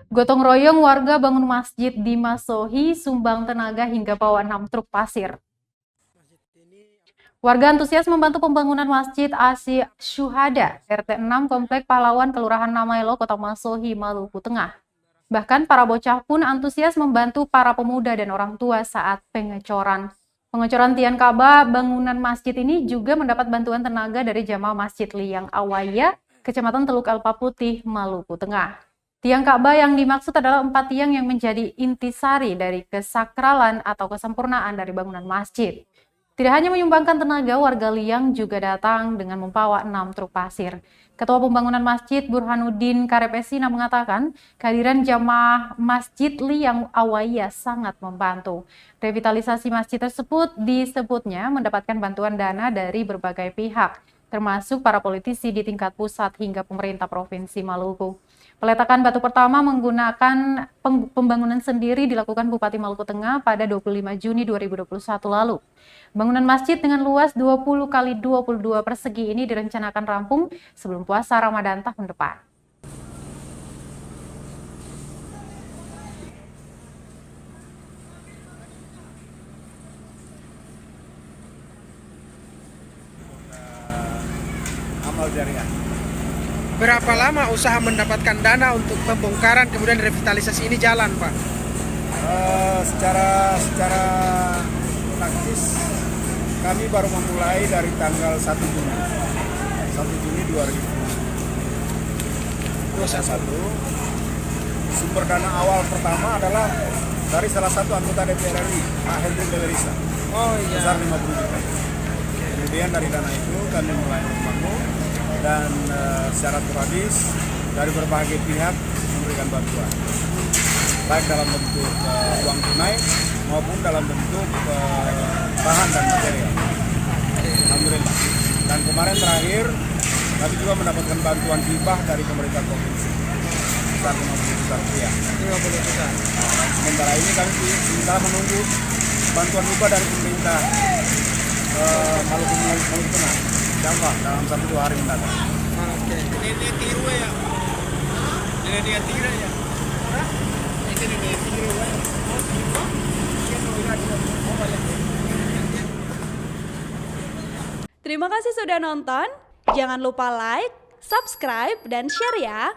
Gotong royong warga bangun masjid di Masohi, sumbang tenaga hingga bawa 6 truk pasir. Warga antusias membantu pembangunan Masjid Asy Syuhada, RT 6 Komplek Pahlawan, Kelurahan Namailo, Kota Masohi, Maluku Tengah. Bahkan para bocah pun antusias membantu para pemuda dan orang tua saat pengecoran. Pengecoran tiang Ka'bah bangunan masjid ini juga mendapat bantuan tenaga dari jamaah Masjid Liang Awaya, Kecamatan Teluk Elpa Putih, Maluku Tengah. Tiang Ka'bah yang dimaksud adalah 4 tiang yang menjadi intisari dari kesakralan atau kesempurnaan dari bangunan masjid. Tidak hanya menyumbangkan tenaga, warga Liang juga datang dengan membawa 6 truk pasir. Ketua Pembangunan Masjid Burhanuddin Karepesina mengatakan kehadiran jamaah Masjid Liang Awaya sangat membantu. Revitalisasi masjid tersebut disebutnya mendapatkan bantuan dana dari berbagai pihak, termasuk para politisi di tingkat pusat hingga pemerintah Provinsi Maluku. Peletakan batu pertama menggunakan pembangunan sendiri dilakukan Bupati Maluku Tengah pada 25 Juni 2021 lalu. Bangunan masjid dengan luas 20 kali 22 persegi ini direncanakan rampung sebelum puasa Ramadan tahun depan. Amal jariah. Berapa lama usaha mendapatkan dana untuk pembongkaran kemudian revitalisasi ini jalan, Pak? Secara praktis kami baru memulai dari tanggal 1 Juni 2021. Sumber dana awal pertama adalah dari salah satu anggota DPR RI, Pak Hendri Belerisa. Oh iya. Besar 50 juta. Kemudian dari dana itu kami mulai membangun dan secara sporadis dari berbagai pihak memberikan bantuan, baik dalam bentuk uang tunai maupun dalam bentuk bahan dan material. Alhamdulillah. Dan kemarin terakhir kami juga mendapatkan bantuan hibah dari pemerintah provinsi sebesar 50 juta rupiah. 50 juta. Sementara ini kami minta menunggu bantuan hibah dari pemerintah Maluku Tengah. Insya dalam 1-2 hari mendatang. Oke. Ini tiru ya. Ini dia tiru ya. Ini dia tiru ya. Terima kasih sudah nonton. Jangan lupa like, subscribe, dan share ya.